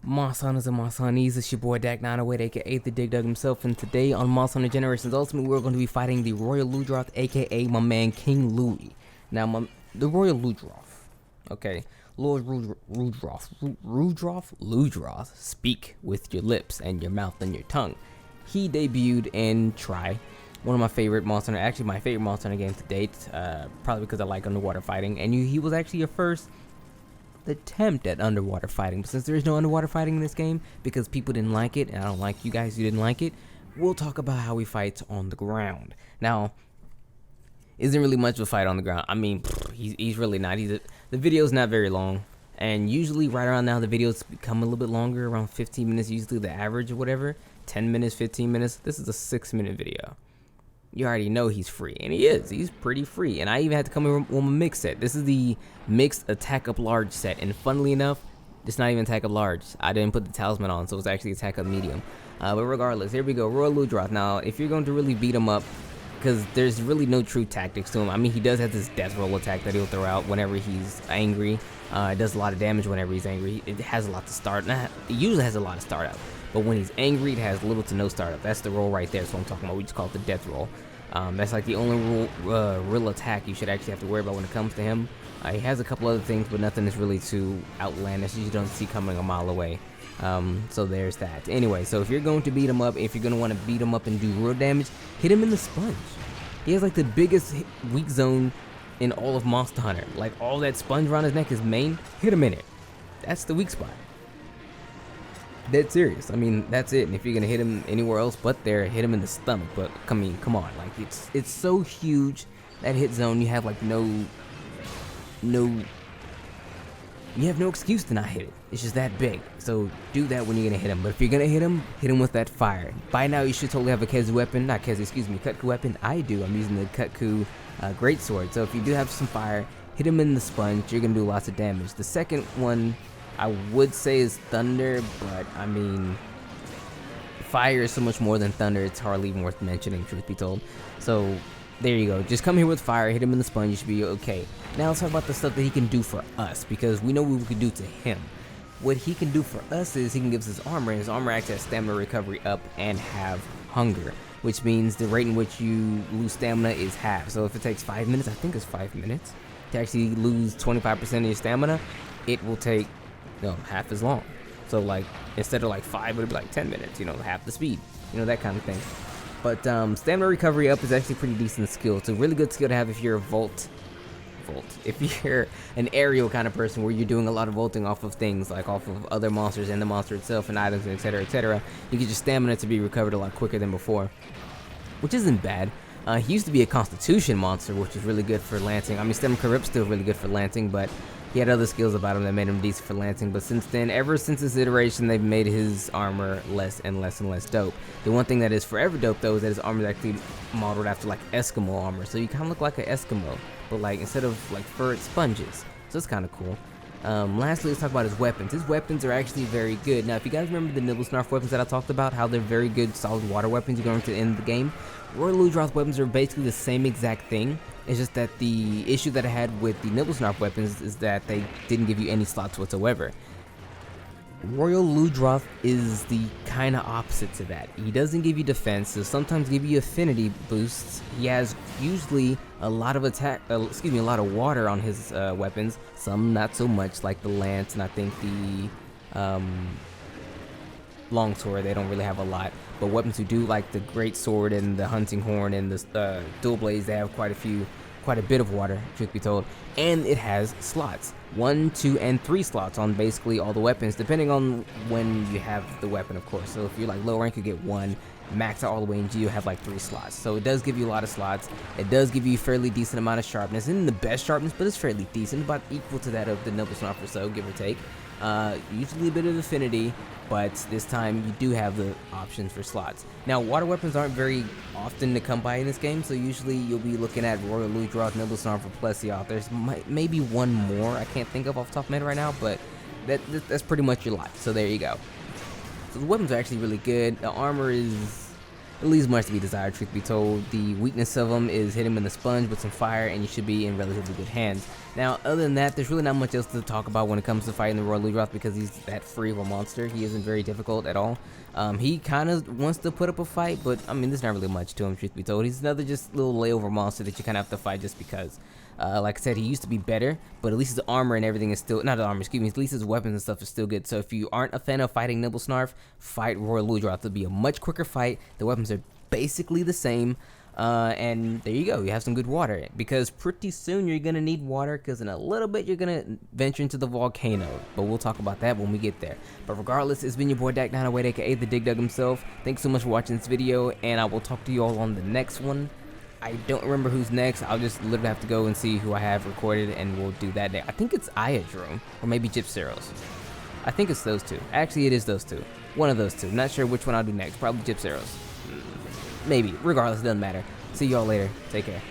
Moss Hunters and Moss Honeys, it's your boy Dak908, aka the Dig Dug himself, and today on Moss Hunter Generations Ultimate, we're going to be fighting the Royal Ludroth, aka my man King Louis. Now, the Royal Ludroth, okay, Lord Ludroth, speak with your lips and your mouth and your tongue. He debuted in Try, one of my favorite Monster Hunter, actually my favorite Monster Hunter game to date, probably because I like underwater fighting, and he was actually your first attempt at underwater fighting. But since there is no underwater fighting in this game because people didn't like it, and I don't like you guys who didn't like it, we'll talk about how he fights on the ground. Now, isn't really much of a fight on the ground. I mean, he's really not. The video's not very long, and usually right around now the videos become a little bit longer, around 15 minutes, usually the average or whatever, 10 minutes, 15 minutes. This is a 6-minute video. You already know he's free, and he's pretty free. And I even had to come in with my mix set. This is the mixed attack up large set, and funnily enough, it's not even attack up large. I didn't put the talisman on, so it's actually attack up medium. But regardless, here we go, Royal Ludroth. Now, if you're going to really beat him up, because there's really no true tactics to him. I mean, he does have this death roll attack that he'll throw out whenever he's angry. It does a lot of damage whenever he's angry. It has a lot to start. It usually has a lot of startup, but when he's angry, it has little to no startup. That's the roll right there. That's what I'm talking about. We just call it the death roll. That's like the only real attack you should actually have to worry about when it comes to him. He has a couple other things, but nothing is really too outlandish. You don't see coming a mile away. So there's that. Anyway, so if you're going to beat him up, if you're going to want to beat him up and do real damage, hit him in the sponge. He has like the biggest weak zone in all of Monster Hunter. Like all that sponge around his neck is main. Hit him in it. That's the weak spot. Dead serious. I mean, that's it. And if you're gonna hit him anywhere else but there, hit him in the stomach. But I mean, come on, like it's so huge, that hit zone. You have like you have no excuse to not hit it. It's just that big. So do that when you're gonna hit him. But if you're gonna hit him with that fire. By now you should totally have a Kutku weapon. I do. I'm using the Kutku greatsword. So if you do have some fire, hit him in the sponge. You're gonna do lots of damage. The second one I would say is thunder, but I mean, fire is so much more than thunder, it's hardly even worth mentioning, truth be told. So there you go, just come here with fire, hit him in the sponge, you should be okay. Now let's talk about the stuff that he can do for us, because we know what we can do to him. What he can do for us is he can give us his armor, and his armor acts as stamina recovery up and have hunger, which means the rate in which you lose stamina is half. So if it takes 5 minutes, I think it's 5 minutes, to actually lose 25% of your stamina, it will take half as long. So like instead of like 5, it'll be like 10 minutes, half the speed, that kind of thing. But stamina recovery up is actually pretty decent skill. It's a really good skill to have if you're a if you're an aerial kind of person where you're doing a lot of vaulting off of things, like off of other monsters and the monster itself and items, etc, etc. You get your stamina to be recovered a lot quicker than before, which isn't bad. He used to be a constitution monster, which is really good for lancing. I mean, stamina corrupt's still really good for lancing, but he had other skills about him that made him decent for lancing. But since then, ever since this iteration, they've made his armor less and less and less dope. The one thing that is forever dope, though, is that his armor is actually modeled after like Eskimo armor. So you kind of look like an Eskimo, but like instead of like fur, it's sponges. So it's kind of cool. Lastly, let's talk about his weapons. His weapons are actually very good. Now, if you guys remember the Nibelsnarf weapons that I talked about, how they're very good solid water weapons you're going to end the game, Royal Ludroth weapons are basically the same exact thing. It's just that the issue that I had with the Nibelsnarf weapons is that they didn't give you any slots whatsoever. Royal Ludroth is the kind of opposite to that. He doesn't give you defense, so sometimes give you affinity boosts. He has usually a lot of a lot of water on his weapons. Some not so much, like the lance, and I think the longsword. They don't really have a lot. But weapons who do, like the great sword and the hunting horn and the dual blades, they have quite a bit of water, truth be told. And it has slots, 1, 2, and 3 slots on basically all the weapons, depending on when you have the weapon, of course. So if you're like low rank, you get 1. Max out all the way in G, you have like 3 slots. So it does give you a lot of slots. It does give you a fairly decent amount of sharpness, and the best sharpness, but it's fairly decent, about equal to that of the Nibelsnarf or so, give or take. Usually a bit of affinity, but this time you do have the options for slots. Now, water weapons aren't very often to come by in this game, so usually you'll be looking at Royal Ludroth, Nibelsnarf, or Plesiot. There's maybe one more I can't think of off the top of my head right now, but that's pretty much your lot. So there you go. So the weapons are actually really good. The armor is It leaves much to be desired, truth be told. The weakness of him is hit him in the sponge with some fire, and you should be in relatively good hands. Now, other than that, there's really not much else to talk about when it comes to fighting the Royal Ludroth because he's that free of a monster. He isn't very difficult at all. He kind of wants to put up a fight, but I mean, there's not really much to him, truth be told. He's another just little layover monster that you kind of have to fight just because. Like I said, he used to be better, but at least his armor and everything is still, not the armor, excuse me, at least his weapons and stuff is still good. So if you aren't a fan of fighting Nibelsnarf, fight Royal Ludroth. It'll be a much quicker fight. The weapons are basically the same. And there you go, you have some good water, because pretty soon you're gonna need water, because in a little bit you're gonna venture into the volcano, but we'll talk about that when we get there. But regardless, it's been your boy Dak908, aka the Dig Dug himself. Thanks so much for watching this video, and I will talk to you all on the next one. I don't remember who's next. I'll just literally have to go and see who I have recorded, and we'll do that day. I think it's Iadrome, or maybe Gypceros. I think it's those two. Actually, it is those two. One of those two. Not sure which one I'll do next. Probably Gypceros. Maybe. Regardless, it doesn't matter. See y'all later. Take care.